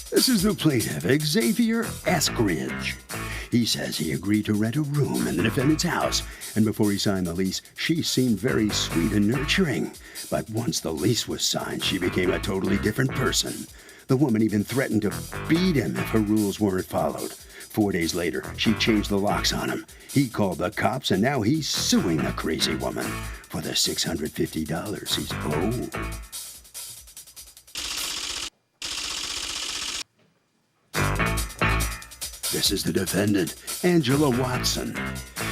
This is the plaintiff, Xavier Eskridge. He says he agreed to rent a room in the defendant's house, and before he signed the lease, she seemed very sweet and nurturing. But once the lease was signed, she became a totally different person. The woman even threatened to beat him if her rules weren't followed. 4 days later, she changed the locks on him. He called the cops, and now he's suing the crazy woman for the $650 he's owed. This is the defendant, Angela Watson.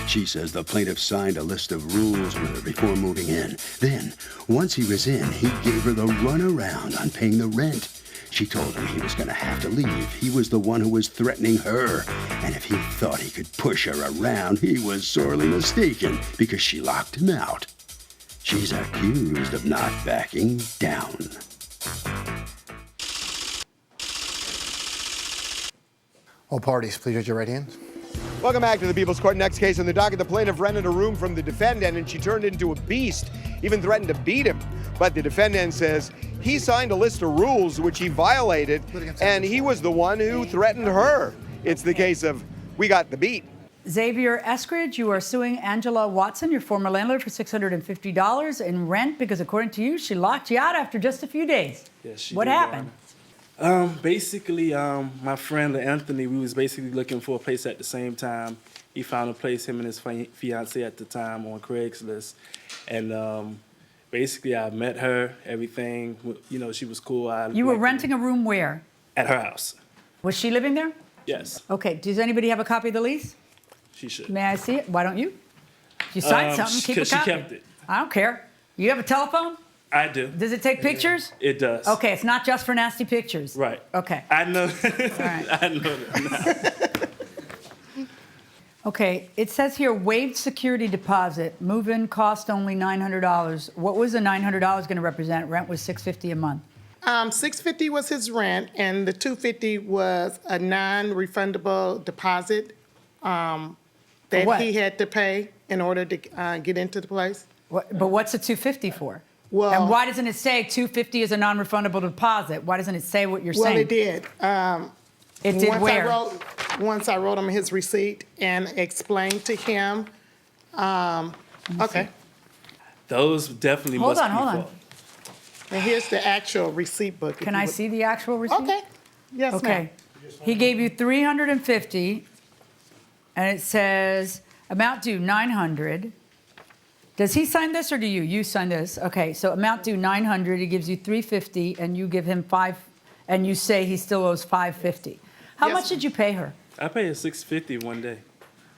She says the plaintiff signed a list of rules with her before moving in. Then, once he was in, he gave her the runaround on paying the rent. She told him he was going to have to leave. He was the one who was threatening her. And if he thought he could push her around, he was sorely mistaken because she locked him out. She's accused of not backing down. All parties, please raise your right hand. Welcome back to the People's Court. Next case on the docket, the plaintiff rented a room from the defendant and she turned into a beast, even threatened to beat him. But the defendant says he signed a list of rules which he violated, and he was the one who threatened her. It's the case of we got the beat. Xavier Eskridge, you are suing Angela Watson, your former landlord, for $650 in rent because, according to you, she locked you out after just a few days. Yes, she What did, happened? Basically, my friend Anthony, we was basically looking for a place at the same time. He found a place, him and his fiance at the time, on Craigslist. And basically, I met her, everything. You know, she was cool. You were renting a room where? At her house. Was she living there? Yes. Okay. Does anybody have a copy of the lease? She should. May I see it? Why don't you? You signed something, keep a Because she copy. kept it. I don't care. You have a telephone? I do. Does it take pictures? It does. Okay, it's not just for nasty pictures. Right. Okay. I know. All right. I know that. Okay, it says here waived security deposit, move-in cost only $900. What was the $900 going to represent? Rent was $650 a month. $650 was his rent, and the $250 was a non-refundable deposit that what? he had to pay in order to get into the place. But what's the $250 for? Well, and why doesn't it say $250 is a non-refundable deposit? Why doesn't it say what you're well, saying? it did. It did where? Once I wrote him his receipt and explained to him. Okay. Those definitely Hold must on, be hold on. fault. And here's the actual receipt book. Can I see the actual receipt? Okay. Yes, ma'am. Okay. He gave you $350, and it says amount due $900. Does he sign this or do you? You sign this. Okay, so amount due $900. He gives you $350, and you give him $5, and you say he still owes $550. How Yes, much did you pay her? I paid her $650 one day.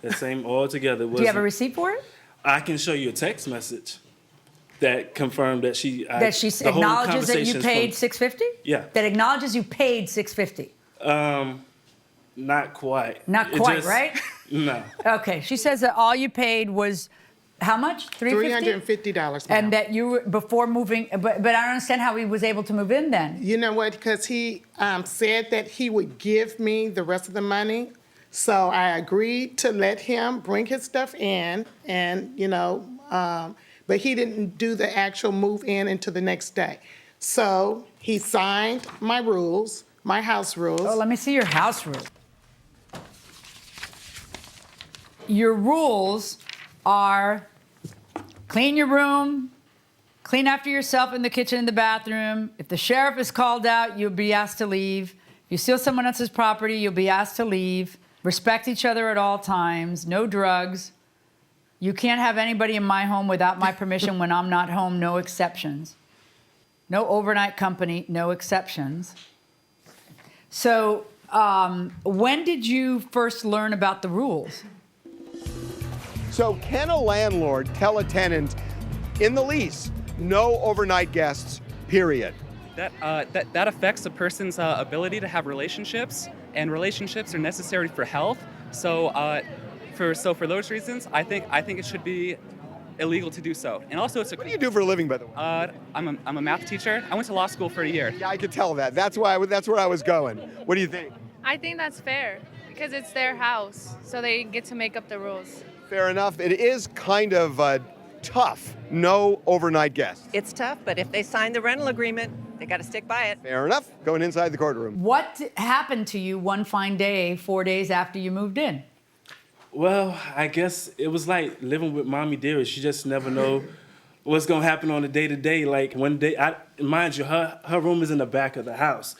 The same all together. Do you have a receipt for it? I can show you a text message that confirmed that she That she the whole acknowledges that you conversation's paid from- $650? Yeah. That acknowledges you paid $650. Not quite. Not It quite, just- right? No. Okay, she says that all you paid was how much? $350? $350, ma'am. And that you were before moving, but I don't understand how he was able to move in then. You know what? Because he said that he would give me the rest of the money. So I agreed to let him bring his stuff in, and, but he didn't do the actual move in until the next day. So he signed my rules, my house rules. Oh, let me see your house rules. Your rules are clean your room, clean after yourself in the kitchen and the bathroom. If the sheriff is called out, you'll be asked to leave. If you steal someone else's property, you'll be asked to leave. Respect each other at all times. No drugs. You can't have anybody in my home without my permission when I'm not home. No exceptions. No overnight company. No exceptions. So when did you first learn about the rules? So can a landlord tell a tenant in the lease, no overnight guests, period? That affects a person's ability to have relationships, and relationships are necessary for health. So for those reasons, I think it should be illegal to do so. And also, What do you do for a living, by the way? I'm a math teacher. I went to law school for a year. Yeah, I could tell that. That's where I was going. What do you think? I think that's fair because it's their house, so they get to make up the rules. Fair enough. It is kind of tough. No overnight guests. It's tough, but if they sign the rental agreement, They got to stick by it. Fair enough. Going inside the courtroom. What happened to you one fine day, 4 days after you moved in? Well, I guess it was like living with Mommy Dearest. You just never know what's gonna happen on a day-to-day. Like one day, mind you, her room is in the back of the house.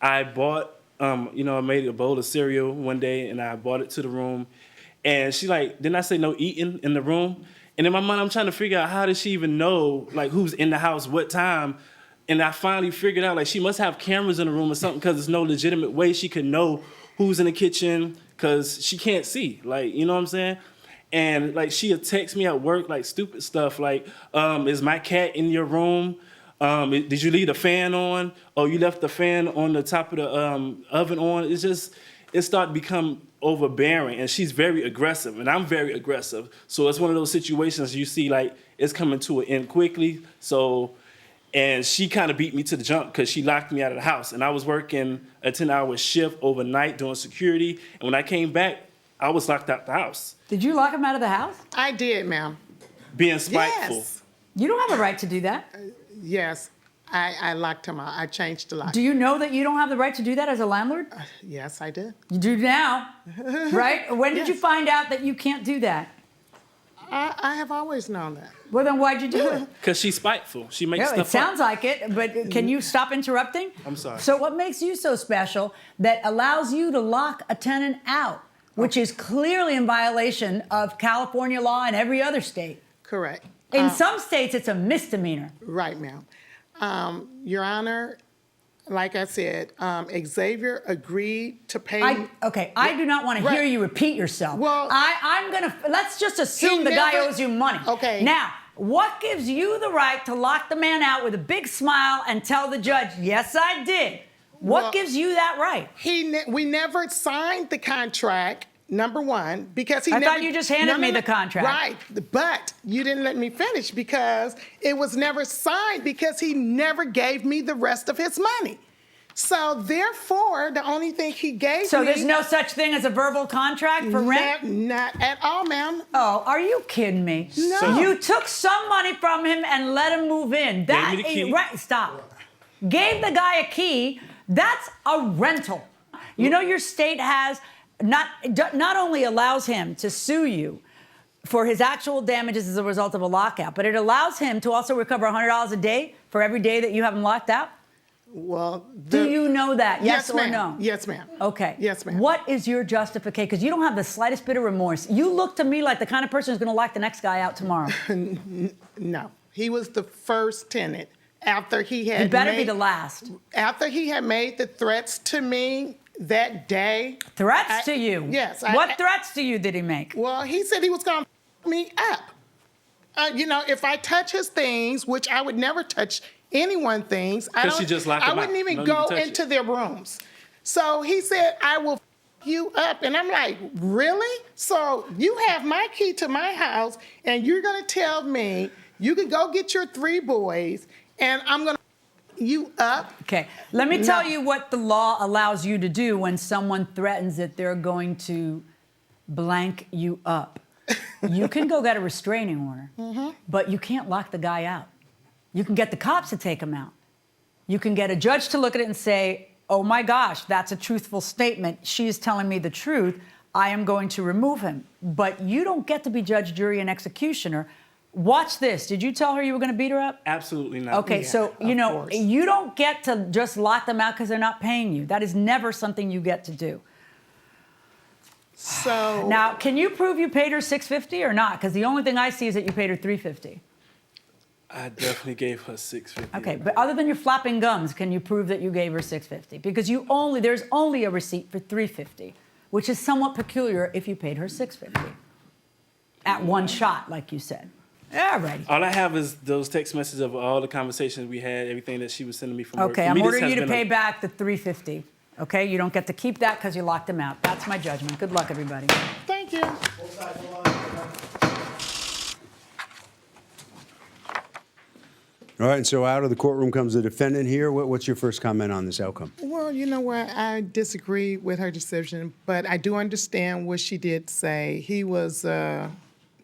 I bought, I made a bowl of cereal one day and I brought it to the room. And she like, didn't I say no eating in the room? And in my mind, I'm trying to figure out how does she even know like who's in the house, what time? And I finally figured out like she must have cameras in the room or something because there's no legitimate way she could know who's in the kitchen because she can't see, like, you know what I'm saying? And like she'll text me at work like stupid stuff like, is my cat in your room? Did you leave the fan on? Oh, you left the fan on the top of the oven on? It started to become overbearing and she's very aggressive and I'm very aggressive. So it's one of those situations you see like it's coming to an end quickly. And she kind of beat me to the jump because she locked me out of the house. And I was working a 10-hour shift overnight doing security. And when I came back, I was locked out the house. Did you lock him out of the house? I did, ma'am. Being spiteful. Yes. You don't have a right to do that. Yes, I locked him out. I changed the lock. Do you know that you don't have the right to do that as a landlord? Yes, I did. You do now, right? When did you find out that you can't do that? I have always known that. Well, then why'd you do it? Because she's spiteful. She makes Yeah, stuff it sounds like it, but can you stop interrupting? I'm sorry. So what makes you so special that allows you to lock a tenant out, which is clearly in violation of California law and every other state? Correct. In some states, it's a misdemeanor. Right, ma'am. Your Honor, like I said, Xavier agreed to pay. I do not want to hear you repeat yourself. Well, let's just assume the guy owes you money. Okay. Now, what gives you the right to lock the man out with a big smile and tell the judge, yes, I did? What gives you that right? We never signed the contract. Number one, because I thought you just handed me the contract. Right, but you didn't let me finish because it was never signed because he never gave me the rest of his money. So therefore, the only thing he gave me... So there's no such thing as a verbal contract for rent? Not at all, ma'am. Oh, are you kidding me? No. You took some money from him and let him move in. Gave me the key. Right, stop. Gave the guy a key. That's a rental. You know your state has... Not only allows him to sue you for his actual damages as a result of a lockout, but it allows him to also recover $100 a day for every day that you have him locked out? Well, do you know that? Yes, or ma'am. no? Yes, ma'am. Okay. Yes, ma'am. What is your justification? Because you don't have the slightest bit of remorse. You look to me like the kind of person who's going to lock the next guy out tomorrow. No. He was the first tenant after he had... He better be the last. After he had made the threats to me that day. Threats to you? Yes. What threats to you did he make? Well, he said he was going to f me up. If I touch his things, which I would never touch anyone's things. Because you just locked him out. I wouldn't even go into their rooms. So he said, I will f you up. And I'm like, really? So you have my key to my house, and you're going to tell me you can go get your 3 boys, and I'm going to you up. Okay, let me tell you what the law allows you to do when someone threatens that they're going to blank you up. You can go get a restraining order, but you can't lock the guy out. You can get the cops to take him out. You can get a judge to look at it and say, oh my gosh, that's a truthful statement. She is telling me the truth. I am going to remove him. But you don't get to be judge, jury, and executioner. Watch this. Did you tell her you were going to beat her up? Absolutely not. Okay, so, you don't get to just lock them out because they're not paying you. That is never something you get to do. So... Now, can you prove you paid her $650 or not? Because the only thing I see is that you paid her $350. I definitely gave her $650. Okay, but other than your flapping gums, can you prove that you gave her $650? Because there's only a receipt for $350, which is somewhat peculiar if you paid her $650. At one shot, like you said. All right. All I have is those text messages of all the conversations we had, everything that she was sending me from work. Okay, I'm ordering you to pay back the $350. Okay, you don't get to keep that because you locked him out. That's my judgment. Good luck, everybody. Thank you. All right, so out of the courtroom comes the defendant here. What's your first comment on this outcome? Well, you know what? I disagree with her decision, but I do understand what she did say. He was a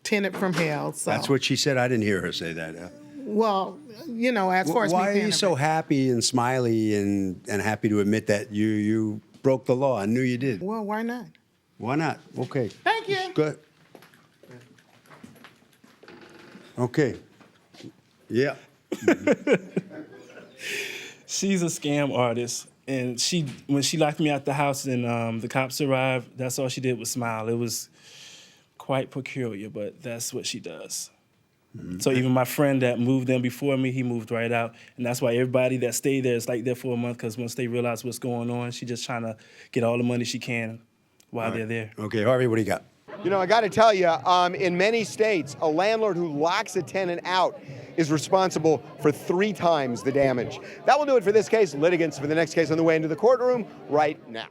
tenant from hell. So. That's what she said. I didn't hear her say that. Well, you know, as far as me Why are paying you the so rent. happy and smiley and happy to admit that you broke the law? I knew you did. Well, why not? Why not? Okay. Thank you. Good. Okay. Yeah. She's a scam artist, and when she locked me out the house and the cops arrived, that's all she did was smile. It was quite peculiar, but that's what she does. So even my friend that moved in before me, he moved right out, and that's why everybody that stayed there is like there for a month, because once they realize what's going on, she's just trying to get all the money she can while they're there. Okay, Harvey, what do you got? You know, I got to tell you, in many states, a landlord who locks a tenant out is responsible for 3 times the damage. That will do it for this case. Litigants for the next case on the way into the courtroom right now.